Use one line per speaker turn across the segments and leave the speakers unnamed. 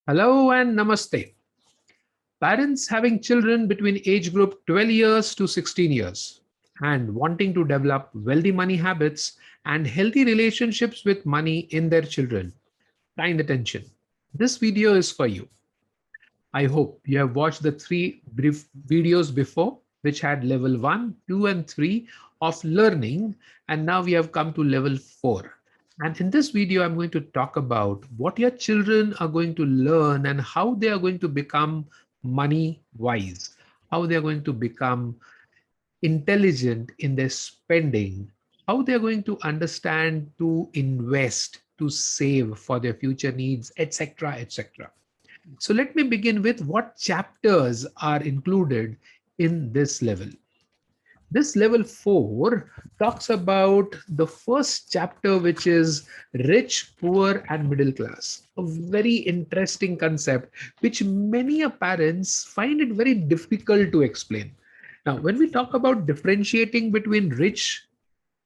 Hello and namaste. Parents having children between age group 12 years to 16 years and wanting to develop wealthy money habits and healthy relationships with money in their children. Kind attention. This video is for you. I hope you have watched the three brief videos before, which had level 1, 2, and 3 of learning. And now we have come to level 4. And in this video, I'm going to talk about what your children are going to learn and how they are going to become money wise, how they are going to become intelligent in their spending, how they are going to understand to invest, to save for their future needs, etc., etc. So let me begin with what chapters are included in this level. This level 4 talks about the first chapter, which is rich, poor, and middle class. A very interesting concept, which many parents find it very difficult to explain. Now, when we talk about differentiating between rich,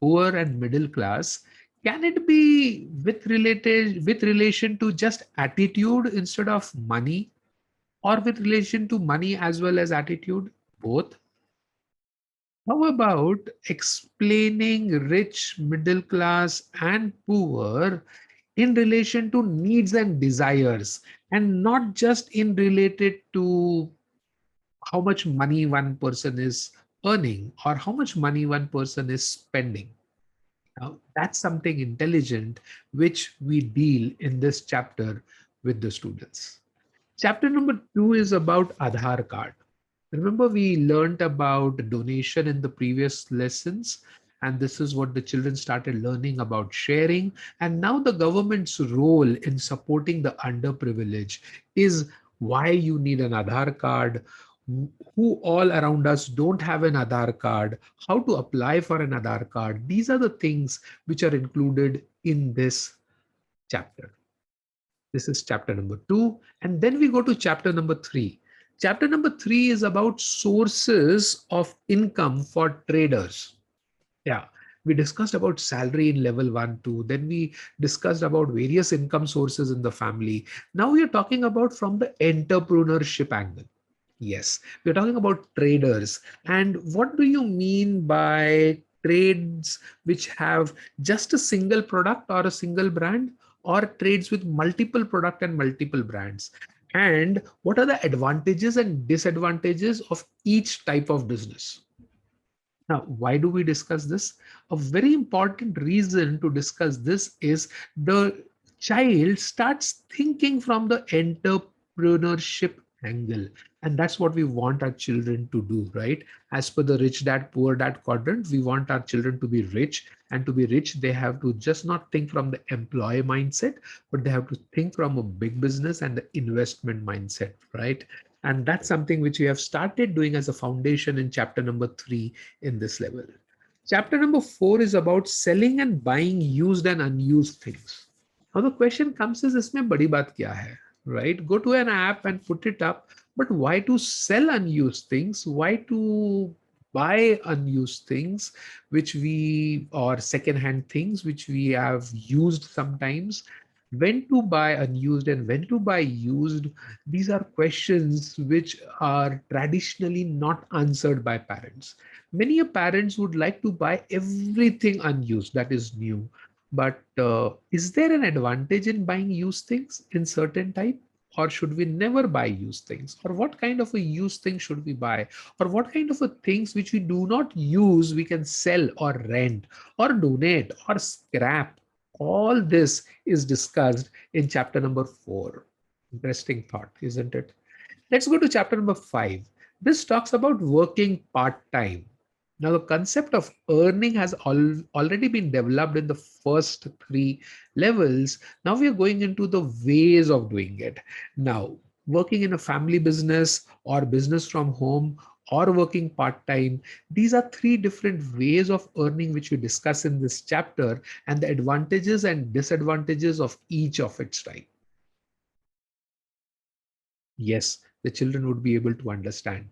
poor, and middle class, can it be with relation to just attitude instead of money, or with relation to money as well as attitude? Both. How about explaining rich, middle class, and poor in relation to needs and desires, and not just in related to how much money one person is earning or how much money one person is spending? Now, that's something intelligent which we deal in this chapter with the students. Chapter number 2 is about Aadhaar card. Remember, we learned about donation in the previous lessons, and this is what the children started learning about sharing. And now the government's role in supporting the underprivileged is why you need an Aadhaar card, who all around us don't have an Aadhaar card, how to apply for an Aadhaar card. These are the things which are included in this chapter. This is chapter number 2. And then we go to chapter number 3. Chapter number 3 is about sources of income for traders. Yeah, we discussed about salary in level 1, 2. Then we discussed about various income sources in the family. Now we are talking about from the entrepreneurship angle. Yes, we're talking about traders. And what do you mean by trades which have just a single product or a single brand, or trades with multiple product and multiple brands? And what are the advantages and disadvantages of each type of business? Now, why do we discuss this? A very important reason to discuss this is the child starts thinking from the entrepreneurship angle. And that's what we want our children to do, right? As per the rich dad, poor dad quadrant, we want our children to be rich. And to be rich, they have to just not think from the employee mindset, but they have to think from a big business and the investment mindset, right? And that's something which we have started doing as a foundation in chapter number 3 in this level. Chapter number 4 is about selling and buying used and unused things. Now the question comes is, इसमें बड़ी बात क्या है? Right? Go to an app and put it up. But why to sell unused things? Why to buy unused things, which we, or second-hand things which we have used sometimes? When to buy unused and when to buy used? These are questions which are traditionally not answered by parents. Many parents would like to buy everything unused that is new. But is there an advantage in buying used things in certain type? Or should we never buy used things? Or what kind of a used thing should we buy? Or what kind of a things which we do not use we can sell or rent or donate or scrap? All this is discussed in chapter number 4. Interesting thought, isn't it? Let's go to chapter number 5. This talks about working part-time. Now, the concept of earning has already been developed in the first 3 levels. Now we are going into the ways of doing it. Now, working in a family business or business from home or working part-time, these are 3 different ways of earning which we discuss in this chapter, and the advantages and disadvantages of each of its type. Yes, the children would be able to understand.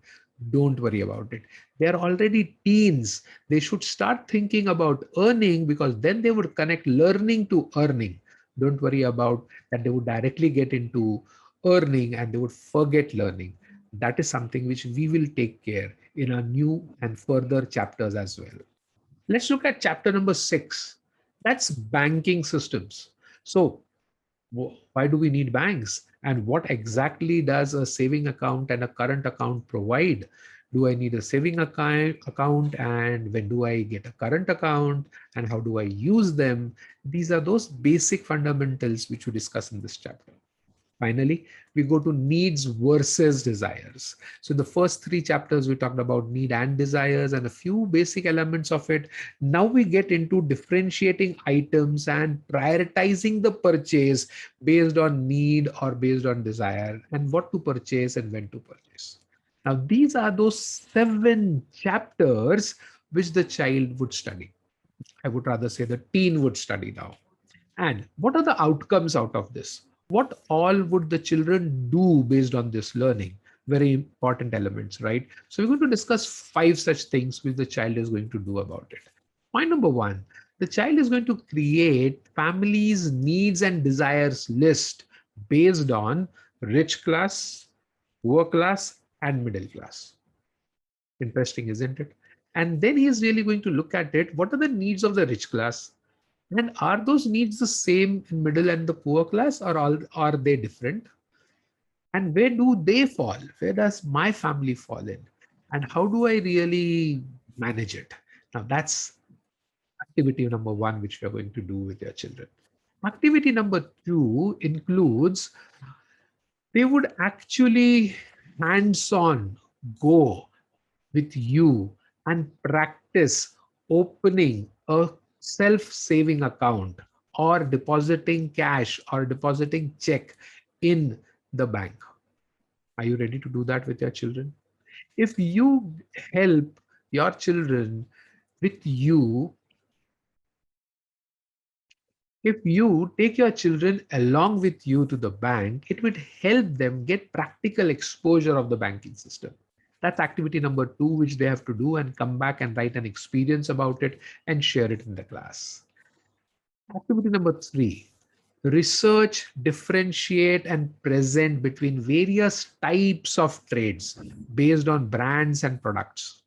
Don't worry about it. They are already teens. They should start thinking about earning, because then they would connect learning to earning. Don't worry about that. They would directly get into earning and they would forget learning. That is something which we will take care in our new and further chapters as well. Let's look at chapter number 6. That's banking systems. So why do we need banks? And what exactly does a saving account and a current account provide? Do I need a saving account and when do I get a current account and how do I use them? These are those basic fundamentals which we discuss in this chapter. Finally, we go to needs versus desires. So in the first 3 chapters, we talked about need and desires and a few basic elements of it. Now we get into differentiating items and prioritizing the purchase based on need or based on desire and what to purchase and when to purchase. Now, these are those 7 chapters which the child would study. I would rather say the teen would study now. And what are the outcomes out of this? What all would the children do based on this learning? Very important elements, right? So we're going to discuss 5 such things which the child is going to do about it. Point number 1, the child is going to create family's needs and desires list based on rich class, poor class, and middle class. Interesting, isn't it? And then he is really going to look at it. What are the needs of the rich class? And are those needs the same in middle and the poor class, or are they different? And where do they fall? Where does my family fall in? And how do I really manage it? Now that's activity number 1, which we are going to do with your children. Activity number 2 includes they would actually hands-on go with you and practice opening a self-saving account or depositing cash or depositing check in the bank. Are you ready to do that with your children? If you help your children with you, if you take your children along with you to the bank, it would help them get practical exposure of the banking system. That's activity number 2, which they have to do and come back and write an experience about it and share it in the class. Activity number 3, research, differentiate, and present between various types of trades based on brands and products.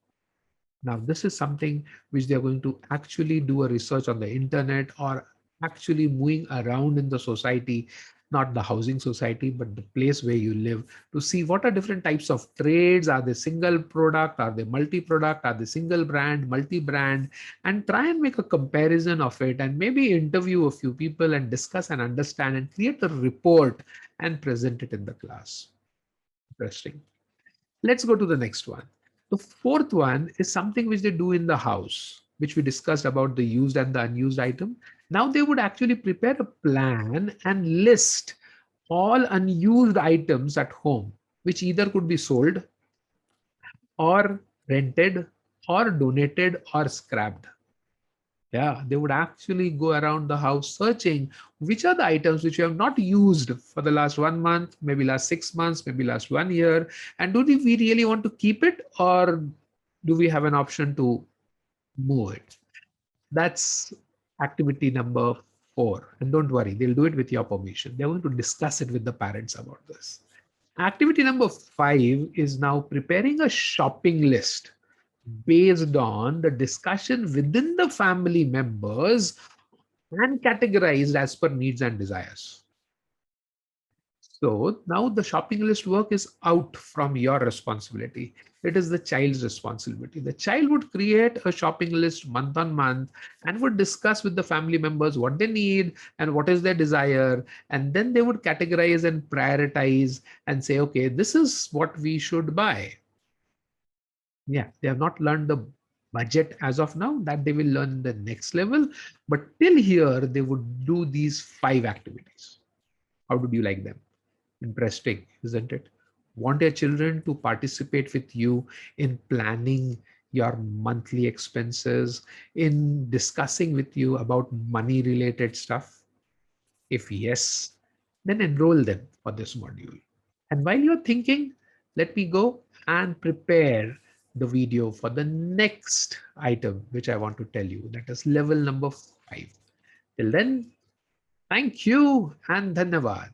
Now, this is something which they're going to actually do a research on the internet or actually moving around in the society, not the housing society, but the place where you live, to see what are different types of trades. Are they single product? Are they multi-product? Are they single brand, multi-brand? And try and make a comparison of it and maybe interview a few people and discuss and understand and create a report and present it in the class. Interesting. Let's go to the next one. The fourth one is something which they do in the house, which we discussed about the used and the unused item. Now they would actually prepare a plan and list all unused items at home, which either could be sold or rented or donated or scrapped. Yeah, they would actually go around the house searching which are the items which you have not used for the last 1 month, maybe last 6 months, maybe last 1 year. And do we really want to keep it or do we have an option to move it? That's activity number 4. And don't worry, they'll do it with your permission. They're going to discuss it with the parents about this. Activity number 5 is now preparing a shopping list based on the discussion within the family members and categorized as per needs and desires. So now the shopping list work is out from your responsibility. It is the child's responsibility. The child would create a shopping list month on month and would discuss with the family members what they need and what is their desire. And then they would categorize and prioritize and say, okay, this is what we should buy. Yeah, they have not learned the budget as of now. That they will learn the next level. But till here, they would do these 5 activities. How did you like them? Interesting, isn't it? Want your children to participate with you in planning your monthly expenses, in discussing with you about money related stuff? If yes, then enroll them for this module. And while you're thinking, let me go and prepare the video for the next item, which I want to tell you. That is level number 5. Till then, thank you and dhanyavad.